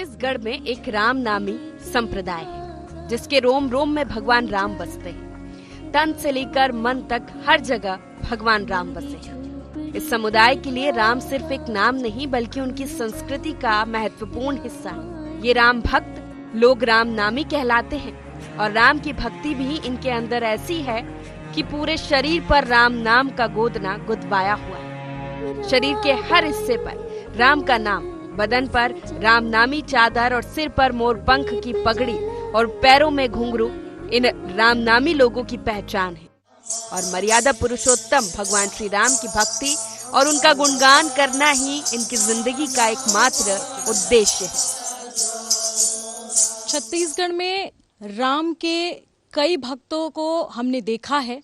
छत्तीसगढ़ में एक राम नामी संप्रदाय है जिसके रोम रोम में भगवान राम बसते हैं। तन से लेकर मन तक हर जगह भगवान राम बसे हैं। इस समुदाय के लिए राम सिर्फ एक नाम नहीं बल्कि उनकी संस्कृति का महत्वपूर्ण हिस्सा है। ये राम भक्त लोग राम नामी कहलाते हैं और राम की भक्ति भी इनके अंदर ऐसी है कि पूरे शरीर पर राम नाम का गोदना गुदवाया हुआ है। शरीर के हर हिस्से पर राम का नाम, बदन पर राम नामी चादर और सिर पर मोर पंख की पगड़ी और पैरों में घुंघरू इन राम नामी लोगों की पहचान है। और मर्यादा पुरुषोत्तम भगवान श्री राम की भक्ति और उनका गुणगान करना ही इनकी जिंदगी का एकमात्र उद्देश्य है। छत्तीसगढ़ में राम के कई भक्तों को हमने देखा है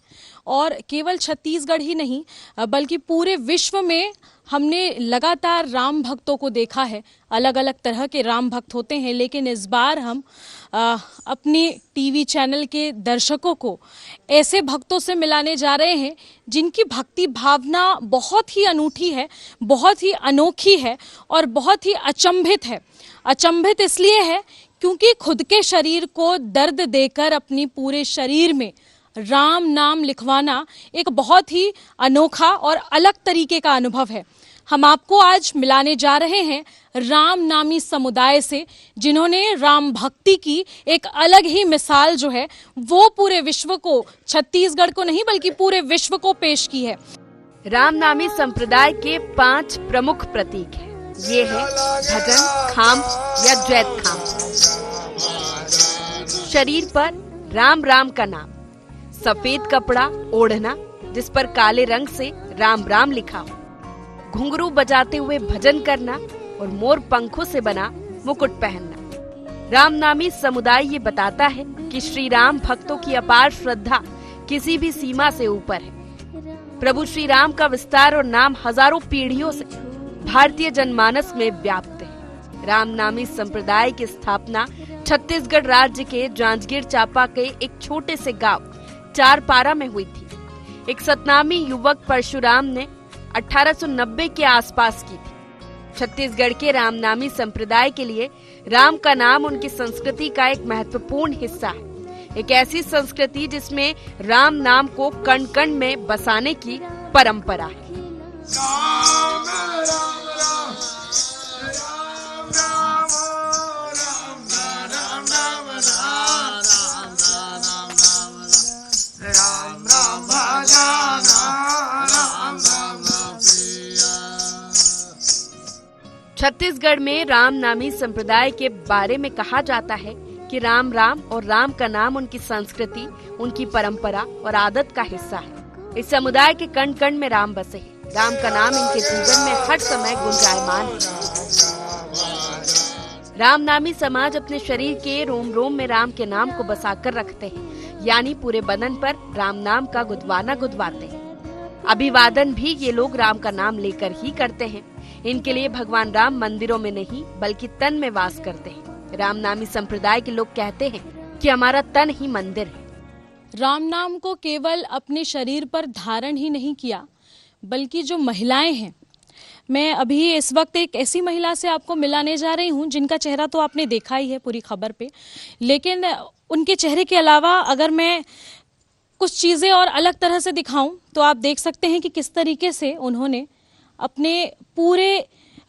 और केवल छत्तीसगढ़ ही नहीं बल्कि पूरे विश्व में हमने लगातार राम भक्तों को देखा है। अलग अलग तरह के राम भक्त होते हैं, लेकिन इस बार हम अपनी टीवी चैनल के दर्शकों को ऐसे भक्तों से मिलाने जा रहे हैं जिनकी भक्ति भावना बहुत ही अनूठी है, बहुत ही अनोखी है और बहुत ही अचंभित है। अचंभित इसलिए है क्योंकि खुद के शरीर को दर्द देकर अपनी पूरे शरीर में राम नाम लिखवाना एक बहुत ही अनोखा और अलग तरीके का अनुभव है। हम आपको आज मिलाने जा रहे हैं राम नामी समुदाय से, जिन्होंने राम भक्ति की एक अलग ही मिसाल जो है वो पूरे विश्व को, छत्तीसगढ़ को नहीं बल्कि पूरे विश्व को पेश की है। राम नामी संप्रदाय के 5 प्रमुख प्रतीक हैं। ये है भजन, खाम या जैत खाम। शरीर पर राम राम का नाम, सफेद कपड़ा ओढ़ना जिस पर काले रंग से राम राम लिखा हो, घुंघरू बजाते हुए भजन करना और मोर पंखों से बना मुकुट पहनना। राम नामी समुदाय ये बताता है कि श्री राम भक्तों की अपार श्रद्धा किसी भी सीमा से ऊपर है। प्रभु श्री राम का विस्तार और नाम हजारों पीढ़ियों से भारतीय जनमानस में व्याप्त है। राम नामी संप्रदाय की स्थापना छत्तीसगढ़ राज्य के जांजगीर चांपा के एक छोटे से गांव चारपारा में हुई थी। एक सतनामी युवक परशुराम ने 1890 के आसपास की थी। छत्तीसगढ़ के रामनामी संप्रदाय के लिए राम का नाम उनकी संस्कृति का एक महत्वपूर्ण हिस्सा है। एक ऐसी संस्कृति जिसमें राम नाम को कण कण में बसाने की परंपरा है। राम राम राम छत्तीसगढ़ में राम नामी संप्रदाय के बारे में कहा जाता है कि राम राम और राम का नाम उनकी संस्कृति, उनकी परंपरा और आदत का हिस्सा है। इस समुदाय के कण कण में राम बसे हैं। राम का नाम इनके जीवन में हर समय गुंजायमान है। राम नामी समाज अपने शरीर के रोम रोम में राम के नाम को बसाकर रखते हैं, यानी पूरे बदन पर राम नाम का गुदवाना गुदवाते हैं। अभिवादन भी ये लोग राम का नाम लेकर ही करते हैं। इनके लिए भगवान राम मंदिरों में नहीं बल्कि तन में वास करते हैं। राम नामी संप्रदाय के लोग कहते हैं कि हमारा तन ही मंदिर है। राम नाम को केवल अपने शरीर पर धारण ही नहीं किया बल्कि जो महिलाएं हैं, मैं अभी इस वक्त एक ऐसी महिला से आपको मिलाने जा रही हूं जिनका चेहरा तो आपने देखा ही है पूरी खबर पे, लेकिन उनके चेहरे के अलावा अगर मैं कुछ चीजें और अलग तरह से दिखाऊं तो आप देख सकते हैं कि किस तरीके से उन्होंने अपने पूरे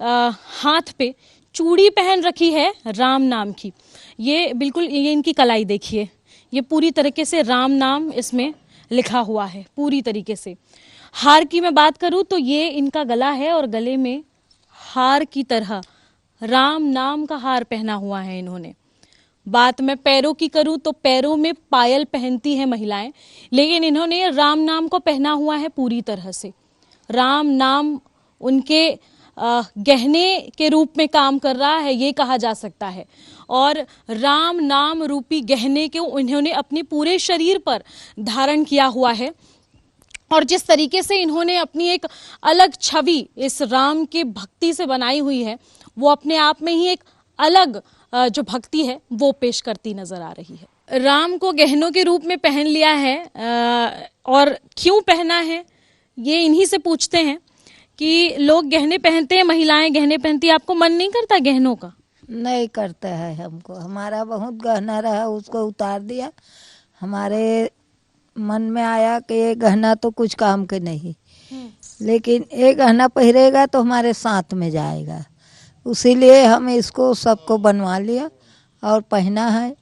हाथ पे चूड़ी पहन रखी है राम नाम की। ये बिल्कुल, ये इनकी कलाई देखिए, ये पूरी तरीके से राम नाम इसमें लिखा हुआ है पूरी तरीके से। हार की मैं बात करूं तो ये इनका गला है और गले में हार की तरह राम नाम का हार पहना हुआ है इन्होंने। बात मैं पैरों की करूं तो पैरों में पायल पहनती है महिलाएं, लेकिन इन्होंने राम नाम को पहना हुआ है पूरी तरह से। राम नाम उनके गहने के रूप में काम कर रहा है, ये कहा जा सकता है। और राम नाम रूपी गहने को इन्होंने अपने पूरे शरीर पर धारण किया हुआ है। और जिस तरीके से इन्होंने अपनी एक अलग छवि इस राम के भक्ति से बनाई हुई है, वो अपने आप में ही एक अलग जो भक्ति है वो पेश करती नजर आ रही है। राम को गहनों के रूप में पहन लिया है और क्यों पहना है ये इन्हीं से पूछते हैं कि लोग गहने पहनते हैं, महिलाएं गहने पहनती है, आपको मन नहीं करता गहनों का? नहीं करता है हमको। हमारा बहुत गहना रहा, उसको उतार दिया। हमारे मन में आया कि ये गहना तो कुछ काम के नहीं, लेकिन ये गहना पहरेगा तो हमारे साथ में जाएगा, उसीलिए हम इसको सबको बनवा लिया और पहना है।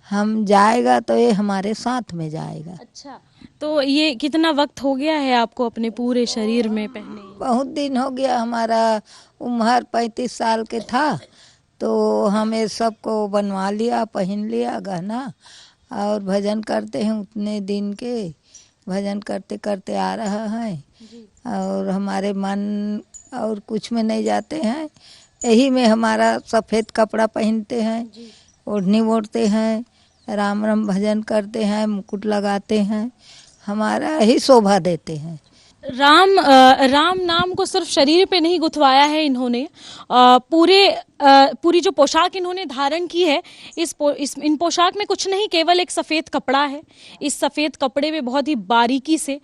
हम जाएगा तो ये हमारे साथ में जाएगा। अच्छा, तो ये कितना वक्त हो गया है आपको अपने पूरे शरीर में पहने? बहुत दिन हो गया। हमारा उम्र 35 साल के था तो हमें सबको बनवा लिया, पहन लिया गहना, और भजन करते हैं। उतने दिन के भजन करते करते आ रहा है और हमारे मन और कुछ में नहीं जाते हैं। यही में हमारा सफ़ेद कपड़ा पहनते हैं, ओढ़नी ओढ़ते हैं, राम राम भजन करते हैं, मुकुट लगाते हैं, हमारा ही शोभा देते हैं। राम नाम को सिर्फ शरीर पे नहीं गुथवाया है इन्होंने, पूरी जो पोशाक इन्होंने धारण की है, इन पोशाक में कुछ नहीं, केवल एक सफ़ेद कपड़ा है। इस सफ़ेद कपड़े में बहुत ही बारीकी से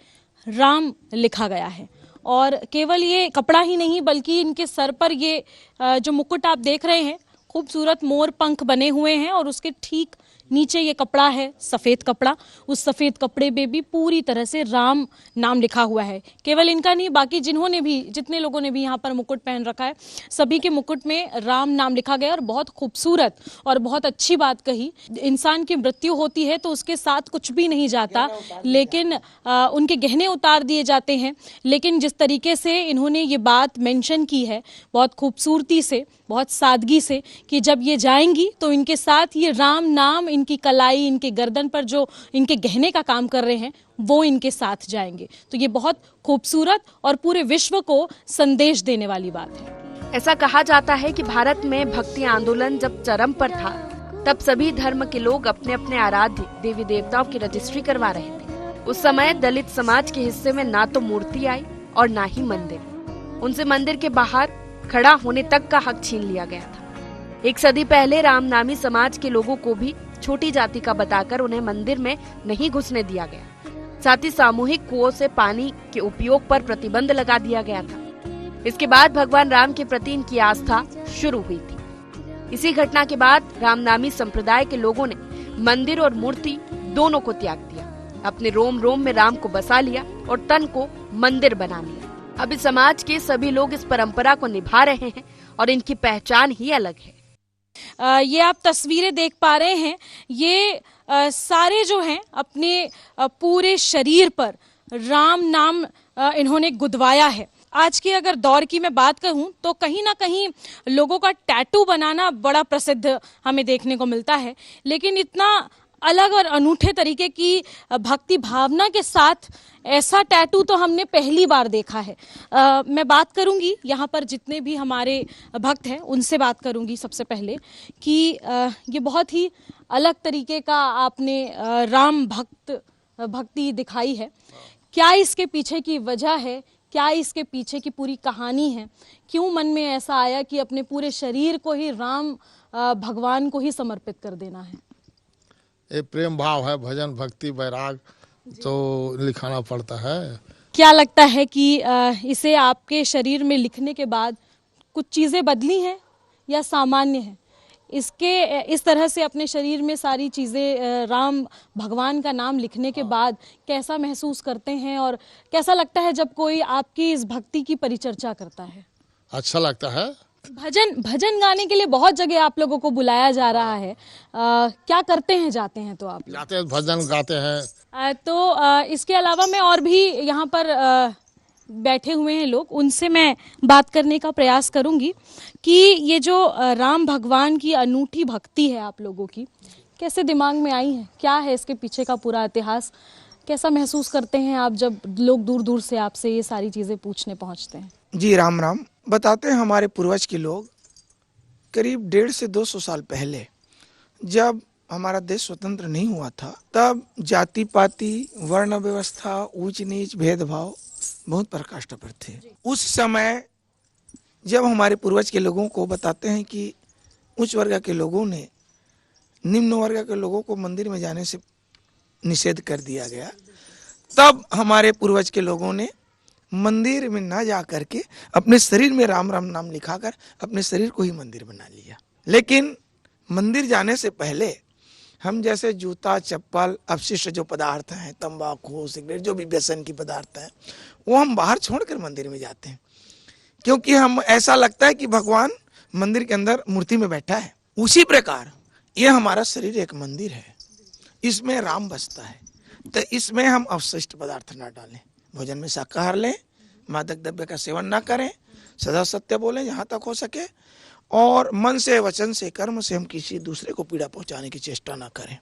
राम लिखा गया है, और केवल ये कपड़ा ही नहीं बल्कि इनके सर पर ये जो मुकुट आप देख रहे हैं, खूबसूरत मोर पंख बने हुए हैं, और उसके ठीक नीचे ये कपड़ा है सफ़ेद कपड़ा। उस सफ़ेद कपड़े पे भी पूरी तरह से राम नाम लिखा हुआ है। केवल इनका नहीं, बाकी जितने लोगों ने भी यहाँ पर मुकुट पहन रखा है, सभी के मुकुट में राम नाम लिखा गया। और बहुत खूबसूरत और बहुत अच्छी बात कही, इंसान की मृत्यु होती है तो उसके साथ कुछ भी नहीं जाता, लेकिन उनके गहने उतार दिए जाते हैं। लेकिन जिस तरीके से इन्होंने ये बात मेंशन की है, बहुत खूबसूरती से, बहुत सादगी से, कि जब ये जाएंगी तो इनके साथ ये राम नाम, इनकी कलाई, इनके गर्दन पर जो इनके गहने का काम कर रहे हैं, वो इनके साथ जाएंगे। तो ये बहुत खूबसूरत और पूरे विश्व को संदेश देने वाली बात है। ऐसा कहा जाता है कि भारत में भक्ति आंदोलन जब चरम पर था, तब सभी धर्म के लोग अपने अपने आराध्य देवी देवताओं की रजिस्ट्री करवा रहे थे। उस समय दलित समाज के हिस्से में ना तो मूर्ति आई और ना ही मंदिर। उनसे मंदिर के बाहर खड़ा होने तक का हक छीन लिया गया था। एक सदी पहले रामनामी समाज के लोगों को भी छोटी जाति का बताकर उन्हें मंदिर में नहीं घुसने दिया गया। साथ ही सामूहिक कुओं से पानी के उपयोग पर प्रतिबंध लगा दिया गया था। इसके बाद भगवान राम के प्रति इनकी आस्था शुरू हुई थी। इसी घटना के बाद रामनामी संप्रदाय के लोगों ने मंदिर और मूर्ति दोनों को त्याग दिया, अपने रोम रोम में राम को बसा लिया और तन को मंदिर बना लिया। अब इस समाज के सभी लोग इस परंपरा को निभा रहे हैं और इनकी पहचान ही अलग है। ये आप तस्वीरें देख पा रहे हैं, ये सारे जो हैं अपने पूरे शरीर पर राम नाम इन्होंने गुदवाया है। आज के अगर दौर की मैं बात कहूं तो कहीं ना कहीं लोगों का टैटू बनाना बड़ा प्रसिद्ध हमें देखने को मिलता है, लेकिन इतना अलग और अनूठे तरीके की भक्ति भावना के साथ ऐसा टैटू तो हमने पहली बार देखा है। मैं बात करूंगी यहाँ पर जितने भी हमारे भक्त हैं उनसे बात करूंगी सबसे पहले कि ये बहुत ही अलग तरीके का आपने राम भक्ति दिखाई है। क्या इसके पीछे की वजह है, क्या इसके पीछे की पूरी कहानी है, क्यों मन में ऐसा आया कि अपने पूरे शरीर को ही राम भगवान को ही समर्पित कर देना है? ये प्रेम भाव है, भजन भक्ति वैराग तो लिखाना पड़ता है। क्या लगता है कि इसे आपके शरीर में लिखने के बाद कुछ चीजें बदली हैं या सामान्य है? इस तरह से अपने शरीर में सारी चीजें राम भगवान का नाम लिखने के बाद कैसा महसूस करते हैं और कैसा लगता है जब कोई आपकी इस भक्ति की परिचर्चा करता है? अच्छा लगता है। भजन गाने के लिए बहुत जगह आप लोगों को बुलाया जा रहा है, क्या करते हैं, जाते हैं तो आप जाते हैं, भजन गाते हैं। तो इसके अलावा मैं और भी यहाँ पर बैठे हुए हैं लोग, उनसे मैं बात करने का प्रयास करूंगी कि ये जो राम भगवान की अनूठी भक्ति है आप लोगों की, कैसे दिमाग में आई है, क्या है इसके पीछे का पूरा इतिहास, कैसा महसूस करते हैं आप जब लोग दूर दूर से आपसे ये सारी चीजें पूछने पहुंचते हैं? जी राम राम। बताते हैं हमारे पूर्वज के लोग करीब 150 से 200 साल पहले जब हमारा देश स्वतंत्र नहीं हुआ था, तब जाति पाति, वर्ण व्यवस्था, ऊंच नीच, भेदभाव बहुत पराकाष्ठा पर थे। उस समय जब हमारे पूर्वज के लोगों को बताते हैं कि उच्च वर्ग के लोगों ने निम्न वर्ग के लोगों को मंदिर में जाने से निषेध कर दिया गया, तब हमारे पूर्वज के लोगों ने मंदिर में ना जा करके अपने शरीर में राम राम नाम लिखाकर अपने शरीर को ही मंदिर बना लिया। लेकिन मंदिर जाने से पहले हम जैसे जूता चप्पल अपशिष्ट जो पदार्थ हैं, तंबाकू सिगरेट जो भी व्यसन की पदार्थ हैं, वो हम बाहर छोड़कर मंदिर में जाते हैं, क्योंकि हम ऐसा लगता है कि भगवान मंदिर के अंदर मूर्ति में बैठा है। उसी प्रकार ये हमारा शरीर एक मंदिर है, इसमें राम बसता है, तो इसमें हम अवशिष्ट पदार्थ ना डालें, भोजन में शाकाहार लें, मादक द्रव्य का सेवन ना करें, सदा सत्य बोलें जहाँ तक हो सके, और मन से वचन से कर्म से हम किसी दूसरे को पीड़ा पहुंचाने की चेष्टा ना करें।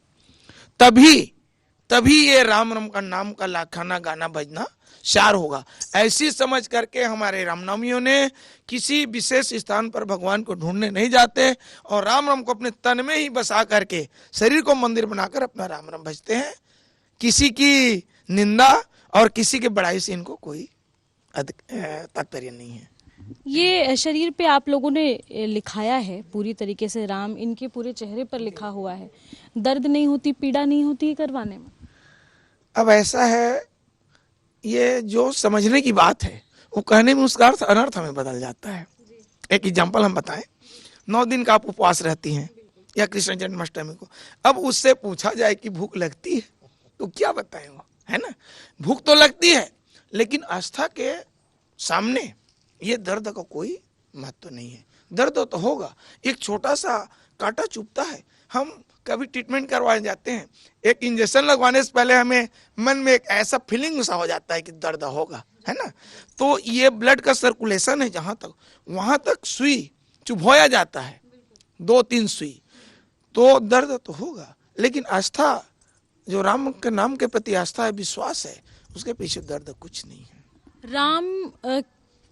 तभी ये राम राम का नाम का खाना गाना बजना सार होगा। ऐसी समझ करके हमारे रामनामियों ने किसी विशेष स्थान पर भगवान को ढूंढने नहीं जाते और राम राम को अपने तन में ही बसा करके शरीर को मंदिर बनाकर अपना राम राम भजते हैं। किसी की निंदा और किसी के बड़ाई से इनको कोई तात्पर्य नहीं है। ये शरीर पे आप लोगों ने लिखाया है पूरी तरीके से, राम इनके पूरे चेहरे पर लिखा हुआ है। दर्द नहीं होती, पीड़ा नहीं होती करवाने में? अब ऐसा है, ये जो समझने की बात है वो कहने में उसका अर्थ अनर्थ में बदल जाता है। एक एग्जांपल हम बताएं, 9 दिन का आप उपवास रहती हैं या कृष्ण जन्माष्टमी को, अब उससे पूछा जाए कि भूख लगती है तो क्या बताएं वो, है ना? भूख तो लगती है, लेकिन आस्था के सामने ये दर्द का कोई महत्व नहीं है। दर्द तो होगा, एक छोटा सा कांटा चुभता है, हम कभी ट्रीटमेंट करवाने जाते हैं, एक इंजेक्शन लगवाने से पहले हमें मन में एक ऐसा फीलिंग सा हो जाता है कि दर्द होगा, है ना? तो ये ब्लड का सर्कुलेशन है, जहां तक वहां तक सुई चुभोया जाता है, 2-3 सुई, तो दर्द तो होगा। लेकिन आस्था, जो राम के नाम के प्रति आस्था है, विश्वास है, उसके पीछे दर्द कुछ नहीं है।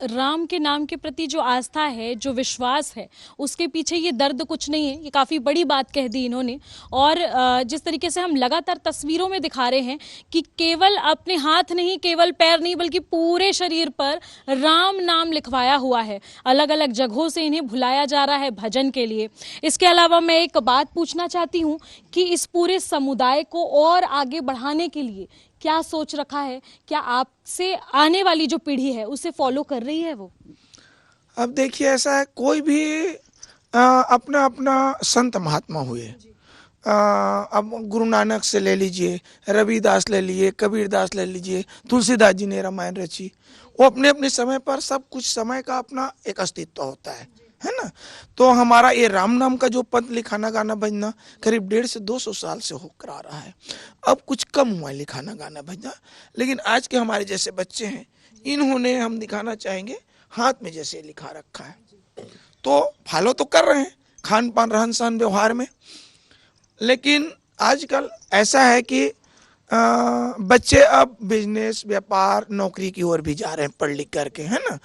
राम के नाम के प्रति जो आस्था है, जो विश्वास है, उसके पीछे ये दर्द कुछ नहीं है। ये काफ़ी बड़ी बात कह दी इन्होंने। और जिस तरीके से हम लगातार तस्वीरों में दिखा रहे हैं कि केवल अपने हाथ नहीं, केवल पैर नहीं, बल्कि पूरे शरीर पर राम नाम लिखवाया हुआ है। अलग अलग जगहों से इन्हें बुलाया जा रहा है भजन के लिए। इसके अलावा मैं एक बात पूछना चाहती हूँ कि इस पूरे समुदाय को और आगे बढ़ाने के लिए क्या सोच रखा है? क्या आपसे आने वाली जो पीढ़ी है उसे फॉलो कर रही है वो? अब देखिए, ऐसा है, कोई भी अपना अपना संत महात्मा हुए। अब गुरु नानक से ले लीजिए, रविदास ले लीजिए, कबीरदास ले लीजिए, तुलसीदास जी ने रामायण रची। वो अपने अपने समय पर, सब कुछ समय का अपना एक अस्तित्व होता है ना? तो हमारा ये राम नाम का जो पद लिखाना गाना बजना करीब 150 से 200 साल से होकर आ रहा है। अब कुछ कम हुआ है लिखाना गाना बजना, लेकिन आज के हमारे जैसे बच्चे हैं, इन्होंने, हम दिखाना चाहेंगे, हाथ में जैसे लिखा रखा है, तो फॉलो तो कर रहे हैं खान पान रहन सहन व्यवहार में। लेकिन आजकल ऐसा है कि बच्चे अब बिजनेस, व्यापार, नौकरी की ओर भी जा रहे हैं पढ़ लिख करके, है ना?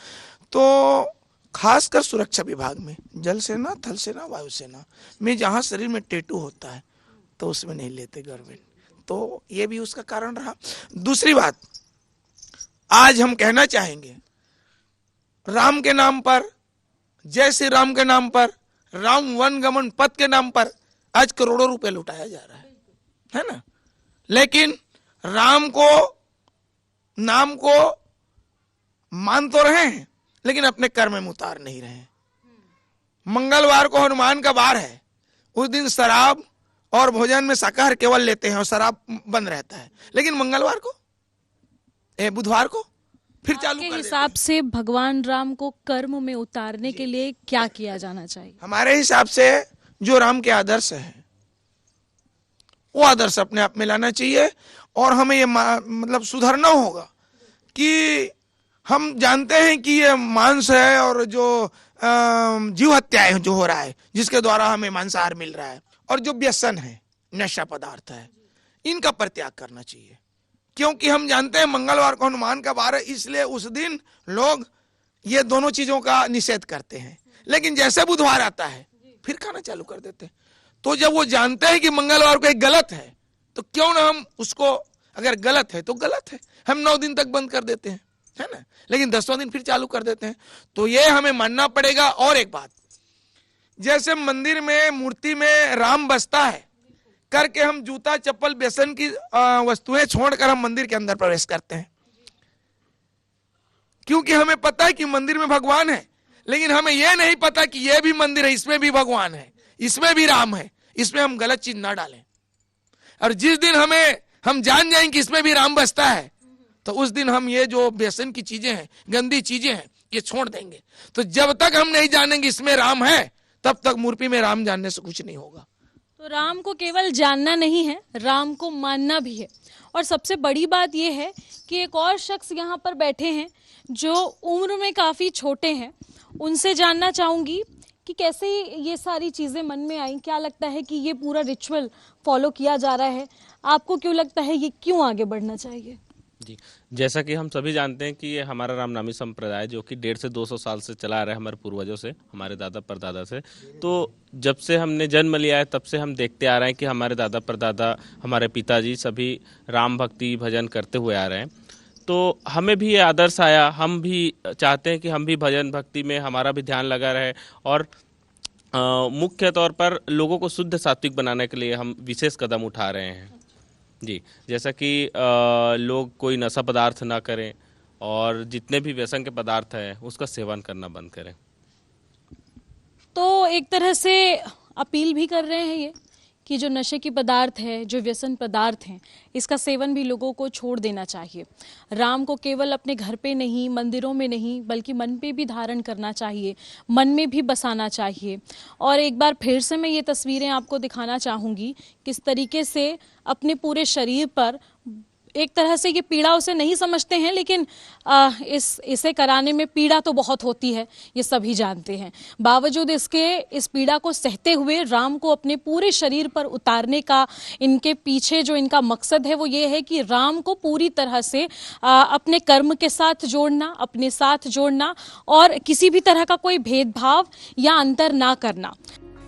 तो खासकर सुरक्षा विभाग में, जल सेना, थल सेना, वायु सेना में जहां शरीर में टैटू होता है तो उसमें नहीं लेते गवर्नमेंट, तो ये भी उसका कारण रहा। दूसरी बात, आज हम कहना चाहेंगे, राम के नाम पर, जय श्री राम के नाम पर, राम वन गमन पथ के नाम पर आज करोड़ों रुपए लुटाया जा रहा है ना? लेकिन राम को, नाम को मान तो रहे हैं, लेकिन अपने कर्म में उतार नहीं रहे हैं। मंगलवार को हनुमान का वार है, उस दिन शराब और भोजन में शाकाहार केवल लेते हैं और शराब बंद रहता है, लेकिन मंगलवार को, बुधवार को फिर चालू कर देते हैं। हिसाब से भगवान राम को कर्म में उतारने के लिए क्या किया जाना चाहिए? हमारे हिसाब से जो राम के आदर्श है, वो आदर्श अपने आप में लाना चाहिए, और हमें ये मतलब सुधरना होगा कि हम जानते हैं कि ये मांस है और जो जीव हत्याएं जो हो रहा है, जिसके द्वारा हमें मांसाहार मिल रहा है, और जो व्यसन है, नशा पदार्थ है, इनका परित्याग करना चाहिए। क्योंकि हम जानते हैं मंगलवार को हनुमान का वार है, इसलिए उस दिन लोग ये दोनों चीजों का निषेध करते हैं। लेकिन जैसे बुधवार आता है फिर खाना चालू कर देते हैं। तो जब वो जानते हैं कि मंगलवार को एक गलत है, तो क्यों ना हम उसको, अगर गलत है तो गलत है, हम 9 दिन तक बंद कर देते हैं, है ना? लेकिन 10वां दिन फिर चालू कर देते हैं। तो ये हमें मानना पड़ेगा। और एक बात, जैसे मंदिर में मूर्ति में राम बसता है करके हम जूता चप्पल व्यसन की वस्तुएं छोड़कर हम मंदिर के अंदर प्रवेश करते हैं, क्योंकि हमें पता है कि मंदिर में भगवान है, लेकिन हमें यह नहीं पता कि यह भी मंदिर है, इसमें भी भगवान है। इसमें भी राम है, इसमें हम गलत चीज ना डालें। और जिस दिन हम जान जाएंगे कि इसमें भी राम बसता है, तो उस दिन हम ये जो व्यसन की चीजें हैं, गंदी चीजें हैं, ये छोड़ देंगे। तो जब तक हम नहीं जानेंगे इसमें राम है, तब तक मूर्ति में राम जानने से कुछ नहीं होगा। तो राम को केवल जानना नहीं है, राम को मानना भी है। और सबसे बड़ी बात यह है कि एक और शख्स यहाँ पर बैठे हैं जो उम्र में काफी छोटे हैं। उनसे जानना चाहूंगी कि कैसे ये सारी चीजें मन में आई, क्या लगता है कि ये पूरा रिचुअल फॉलो किया जा रहा है, आपको क्यों लगता है ये क्यों आगे बढ़ना चाहिए? जी, जैसा कि हम सभी जानते हैं कि ये हमारा रामनामी संप्रदाय जो कि 150 से 200 साल से चला आ रहा है, हमारे पूर्वजों से, हमारे दादा परदादा से। तो जब से हमने जन्म लिया है तब से हम देखते आ रहे हैं कि हमारे दादा परदादा, हमारे पिताजी सभी राम भक्ति भजन करते हुए आ रहे हैं। तो हमें भी ये आदर्श आया, हम भी चाहते हैं कि हम भी भजन भक्ति में हमारा भी ध्यान लगा रहे। और मुख्य तौर पर लोगों को शुद्ध सात्विक बनाने के लिए हम विशेष कदम उठा रहे हैं। जी, जैसा कि लोग कोई नशा पदार्थ ना करें और जितने भी व्यसन के पदार्थ हैं उसका सेवन करना बंद करें। तो एक तरह से अपील भी कर रहे हैं ये कि जो नशे की पदार्थ है, जो व्यसन पदार्थ हैं, इसका सेवन भी लोगों को छोड़ देना चाहिए। राम को केवल अपने घर पे नहीं, मंदिरों में नहीं, बल्कि मन पे भी धारण करना चाहिए, मन में भी बसाना चाहिए। और एक बार फिर से मैं ये तस्वीरें आपको दिखाना चाहूँगी किस तरीके से अपने पूरे शरीर पर, एक तरह से ये पीड़ा उसे नहीं समझते हैं, लेकिन इसे कराने में पीड़ा तो बहुत होती है, ये सभी जानते हैं। बावजूद इसके इस पीड़ा को सहते हुए राम को अपने पूरे शरीर पर उतारने का इनके पीछे जो इनका मकसद है वो ये है कि राम को पूरी तरह से अपने कर्म के साथ जोड़ना, अपने साथ जोड़ना और किसी भी तरह का कोई भेदभाव या अंतर ना करना।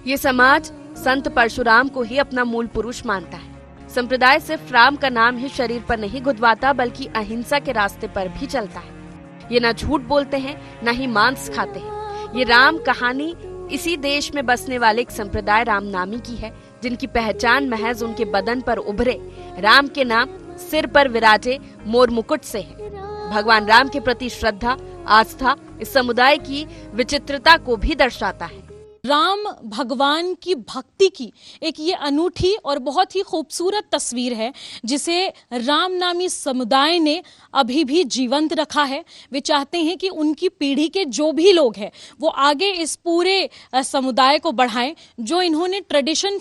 ये समाज संत परशुराम को ही अपना मूल पुरुष मानता है। संप्रदाय सिर्फ राम का नाम ही शरीर पर नहीं गुदवाता, बल्कि अहिंसा के रास्ते पर भी चलता है। ये न झूठ बोलते हैं, न ही मांस खाते हैं। ये राम कहानी इसी देश में बसने वाले एक संप्रदाय रामनामी की है, जिनकी पहचान महज उनके बदन पर उभरे राम के नाम, सिर पर विराजे मोर मुकुट से है। भगवान राम के प्रति श्रद्धा, आस्था इस समुदाय की विचित्रता को भी दर्शाता है। राम भगवान की भक्ति की एक ये अनूठी और बहुत ही खूबसूरत तस्वीर है जिसे राम नामी समुदाय ने अभी भी जीवंत रखा है। वे चाहते हैं कि उनकी पीढ़ी के जो भी लोग हैं वो आगे इस पूरे समुदाय को बढ़ाएं। जो इन्होंने ट्रेडिशन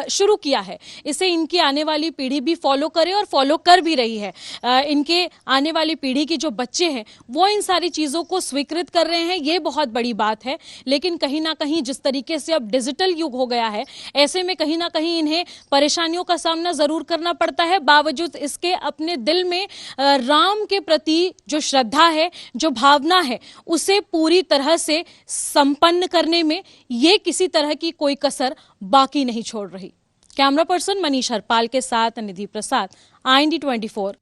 शुरू किया है इसे इनकी आने वाली पीढ़ी भी फॉलो करे और फॉलो कर भी रही है। इनके आने वाली पीढ़ी के जो बच्चे हैं वो इन सारी चीज़ों को स्वीकृत कर रहे हैं, ये बहुत बड़ी बात है। लेकिन कहीं ना कहीं जिस तरीके से अब डिजिटल युग हो गया है, ऐसे में कहीं ना कहीं इन्हें परेशानियों का सामना जरूर करना पड़ता है। बावजूद इसके अपने दिल में राम के प्रति जो श्रद्धा है, जो भावना है, उसे पूरी तरह से संपन्न करने में ये किसी तरह की कोई कसर बाकी नहीं छोड़ रही। कैमरा पर्सन मनीष हरपाल के साथ निधि प्रसाद, IND 24।